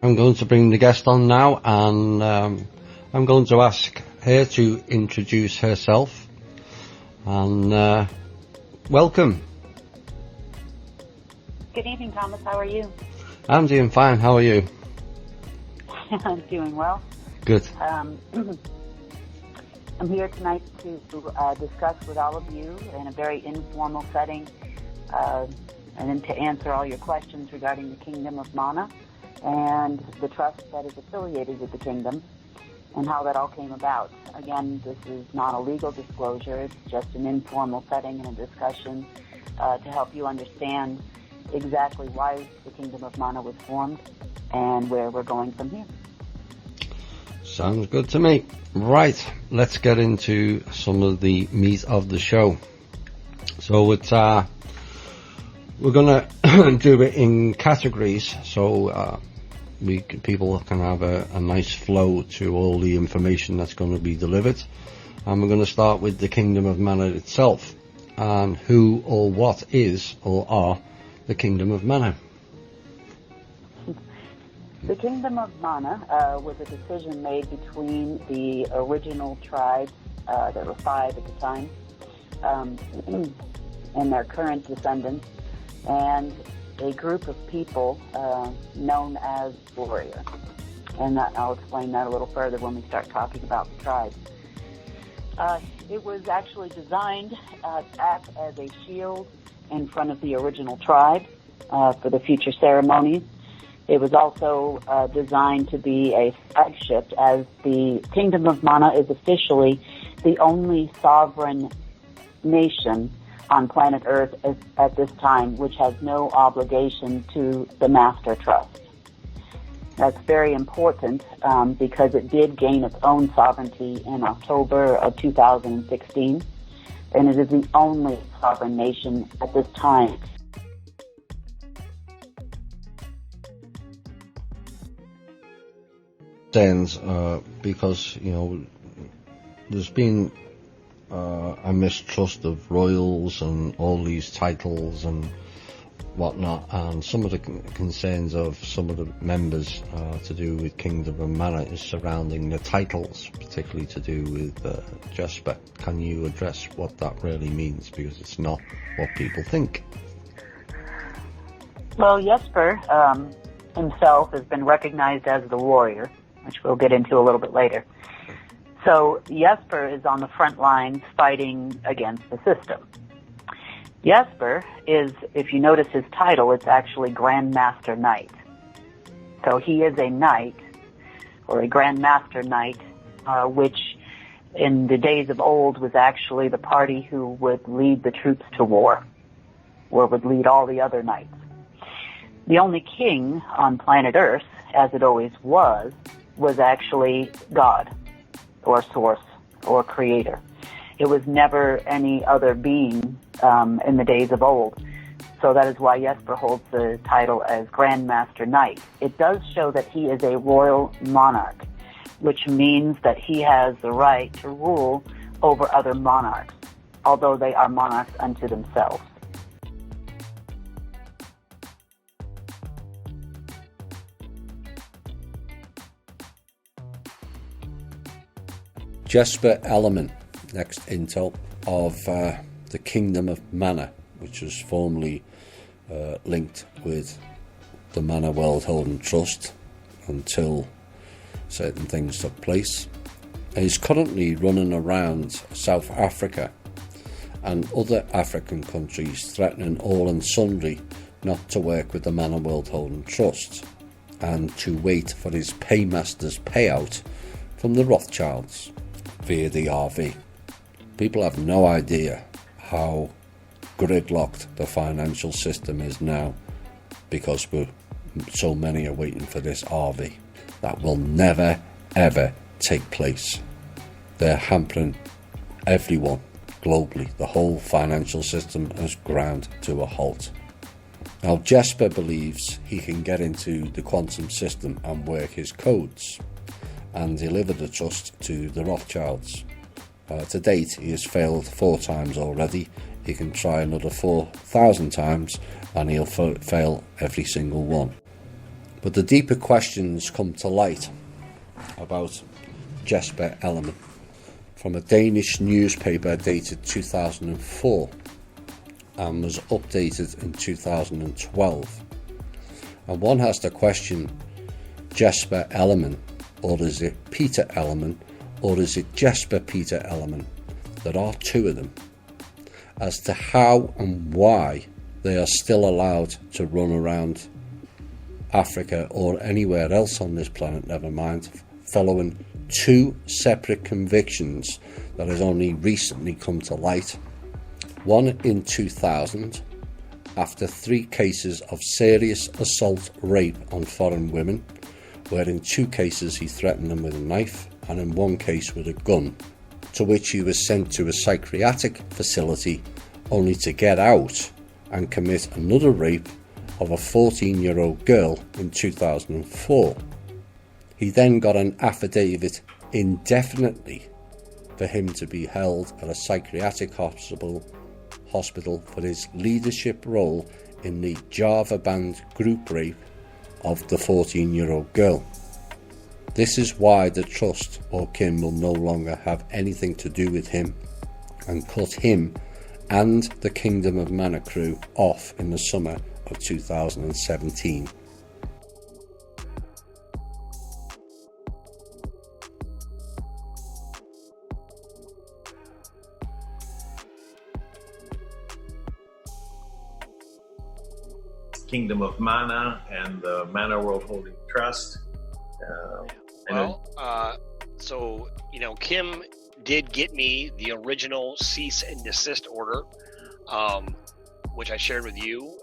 I'm going to bring the guest on now, and I'm going to ask her to introduce herself. And welcome. Good evening, Thomas. How are you? I'm doing fine. How are you? I'm doing well. Good. I'm here tonight to discuss with all of you in a very informal setting and then to answer all your questions regarding the Kingdom of Manna and the trust that is affiliated with the kingdom and how that all came about. Again, this is not a legal disclosure. It's just an informal setting and a discussion to help you understand exactly why the Kingdom of Manna was formed and where we're going from here. Sounds good to me. Right, let's get into some of the meat of the show. So it's we're gonna do it in categories, so people can have a nice flow to all the information that's going to be delivered. And we're going to start with the Kingdom of Manna itself, and who or what is or are the Kingdom of Manna. The Kingdom of Manna was a decision made between the original tribes, there were 5 at the time, and their current descendants, and a group of people known as warrior. And I'll explain that a little further when we start talking about the tribes. It was actually designed to act as a shield in front of the original tribe for the future ceremonies. It was also designed to be a flagship, as the Kingdom of Manna is officially the only sovereign nation on planet Earth at this time which has no obligation to the Master Trust. That's very important because it did gain its own sovereignty in October of 2016, and it is the only sovereign nation at this time. Because, you know, there's been a mistrust of royals and all these titles and whatnot, and some of the concerns of some of the members to do with Kingdom of Manna is surrounding the titles, particularly to do with Jesper. Can you address what that really means, because it's not what people think? Well, Jesper himself has been recognized as the warrior, which we'll get into a little bit later. So Jesper is on the front lines fighting against the system. Jesper is, if you notice his title, it's actually Grand Master Knight. So he is a knight, or a Grand Master Knight, which in the days of old was actually the party who would lead the troops to war, or would lead all the other knights. The only king on planet Earth, as it always was actually God, or source, or creator. It was never any other being in the days of old. So that is why Jesper holds the title as Grand Master Knight. It does show that he is a royal monarch, which means that he has the right to rule over other monarchs, although they are monarchs unto themselves. Jesper Ellerman, next intel of the Kingdom of Manna, which was formerly linked with the Manna World Holding Trust until certain things took place. He's currently running around South Africa and other African countries, threatening all and sundry not to work with the Manna World Holding Trust and to wait for his paymaster's payout from the Rothschilds via the RV. People have no idea how gridlocked the financial system is now, because so many are waiting for this RV. That will never ever take place. They're hampering everyone globally. The whole financial system has ground to a halt. Now Jesper believes he can get into the quantum system and work his codes and deliver the trust to the Rothschilds. To date, he has failed 4 times already. He can try another 4,000 times and he'll fail every single one. But the deeper questions come to light about Jesper Ellerman from a Danish newspaper dated 2004 and was updated in 2012. And one has to question Jesper Ellerman, or is it Peter Ellerman, or is it Jesper Peter Ellerman? There are two of them, as to how and why they are still allowed to run around Africa or anywhere else on this planet, never mind, following two separate convictions that has only recently come to light. One in 2000, after 3 cases of serious assault rape on foreign women, where in 2 cases he threatened them with a knife and in 1 case with a gun, to which he was sent to a psychiatric facility only to get out and commit another rape of a 14-year-old girl in 2004. He then got an affidavit indefinitely for him to be held at a psychiatric hospital for his leadership role in the Java band group rape of the 14-year-old girl. This is why the trust or Kim will no longer have anything to do with him and cut him and the Kingdom of Manna crew off in the summer of 2017. Kingdom of Manna and the Manna World Holding Trust. So, Kim did get me the original cease and desist order, which I shared with you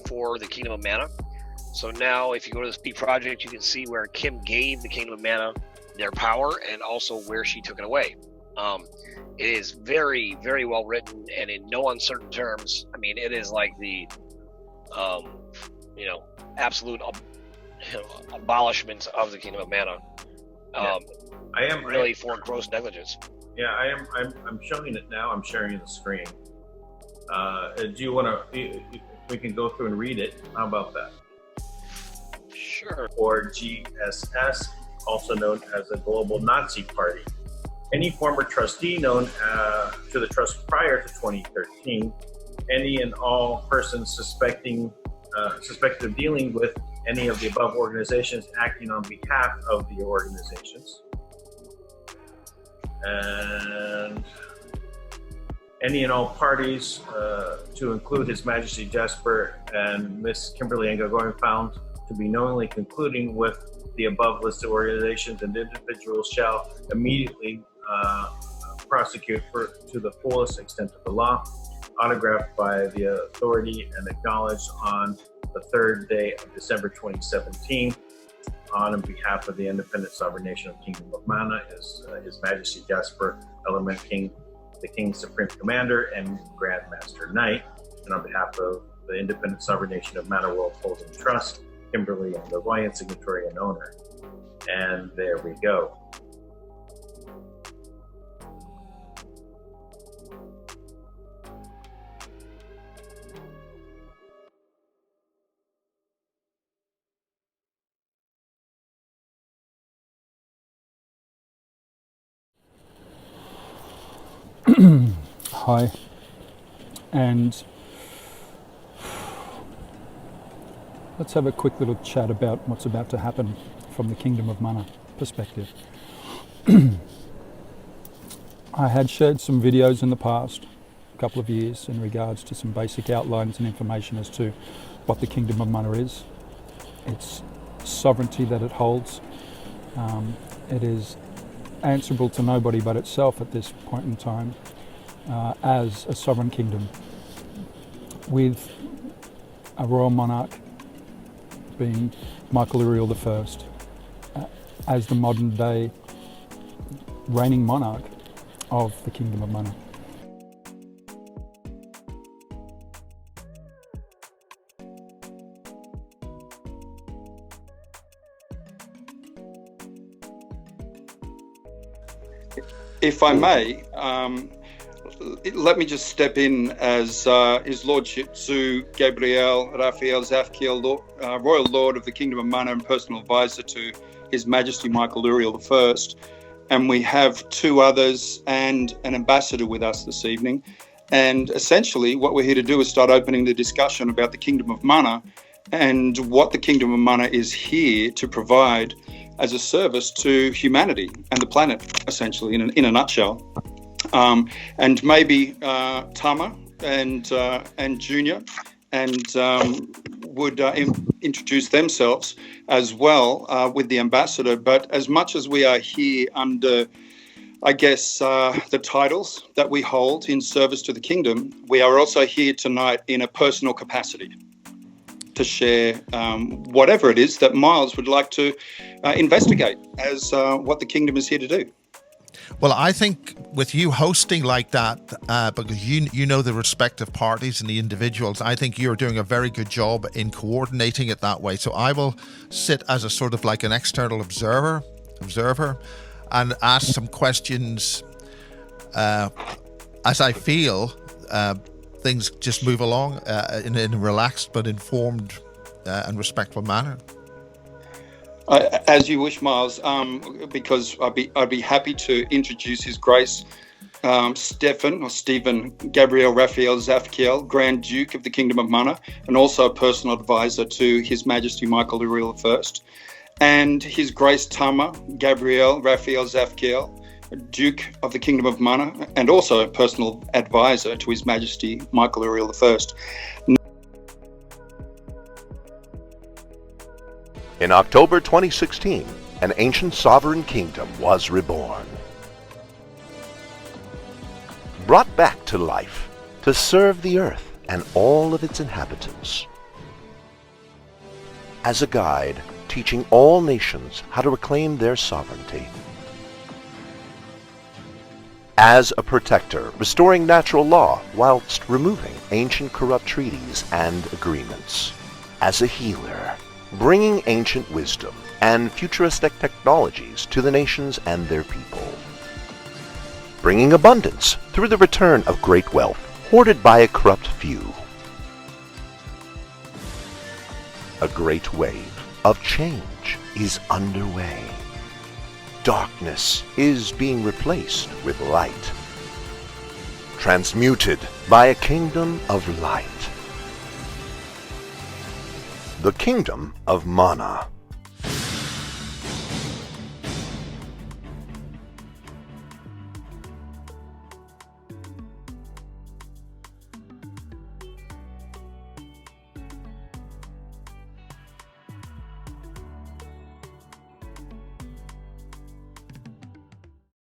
for the Kingdom of Manna. So now if you go to the Speak Project, you can see where Kim gave the Kingdom of Manna their power and also where she took it away. It is very, very well written and in no uncertain terms. I mean, it is like the absolute abolishment of the Kingdom of Manna. For gross negligence. Yeah, I'm showing it now. I'm sharing the screen. Do you want to? We can go through and read it. How about that? Sure. Or GSS, also known as the Global Nazi Party. Any former trustee known to the trust prior to 2013, any and all persons suspected of dealing with any of the above organizations acting on behalf of the organizations, and any and all parties to include His Majesty Jesper and Miss Kimberly Ann Goguen found to be knowingly concluding with the above listed organizations and individuals shall immediately prosecute to the fullest extent of the law, autographed by the authority and acknowledged on the 3rd day of December 2017 on behalf of the independent sovereign nation of Kingdom of Manna is His Majesty Jesper Ellerman, the King's Supreme Commander and Grand Master Knight, and on behalf of the independent sovereign nation of Manna World Holding Trust, Kimberly Ann Goguen, signatory and owner. And there we go. Hi, and let's have a quick little chat about what's about to happen from the Kingdom of Manna perspective. I had shared some videos in the past couple of years in regards to some basic outlines and information as to what the Kingdom of Manna is, its sovereignty that it holds. It is answerable to nobody but itself at this point in time as a sovereign kingdom with a royal monarch being Michael Uriel I as the modern day reigning monarch of the Kingdom of Manna. If I may, let me just step in as His Lordship Tzu Gabriel Raphael Zafkiel, Royal Lord of the Kingdom of Manna and personal advisor to His Majesty Michael Uriel I. And we have two others and an ambassador with us this evening. And essentially what we're here to do is start opening the discussion about the Kingdom of Manna and what the Kingdom of Manna is here to provide as a service to humanity and the planet, essentially, in a nutshell. And maybe Tama and Junior would introduce themselves as well with the ambassador. But as much as we are here under, I guess, the titles that we hold in service to the kingdom, we are also here tonight in a personal capacity to share whatever it is that Miles would like to investigate as what the kingdom is here to do. Well, I think with you hosting like that, because you know the respective parties and the individuals, I think you're doing a very good job in coordinating it that way. So I will sit as a sort of like an external observer, and ask some questions as I feel things just move along in a relaxed but informed and respectful manner. As you wish, Miles, because I'd be happy to introduce His Grace Stephen Gabriel Raphael Zafkiel, Grand Duke of the Kingdom of Manna, and also a personal advisor to His Majesty Michael Uriel I, and His Grace Tama Gabriel Raphael Zafkiel, Duke of the Kingdom of Manna, and also a personal advisor to His Majesty Michael Uriel I. In October 2016, an ancient sovereign kingdom was reborn. Brought back to life to serve the earth and all of its inhabitants. As a guide, teaching all nations how to reclaim their sovereignty. As a protector, restoring natural law whilst removing ancient corrupt treaties and agreements. As a healer, bringing ancient wisdom and futuristic technologies to the nations and their people. Bringing abundance through the return of great wealth hoarded by a corrupt few. A great wave of change is underway. Darkness is being replaced with light. Transmuted by a kingdom of light. The Kingdom of Manna.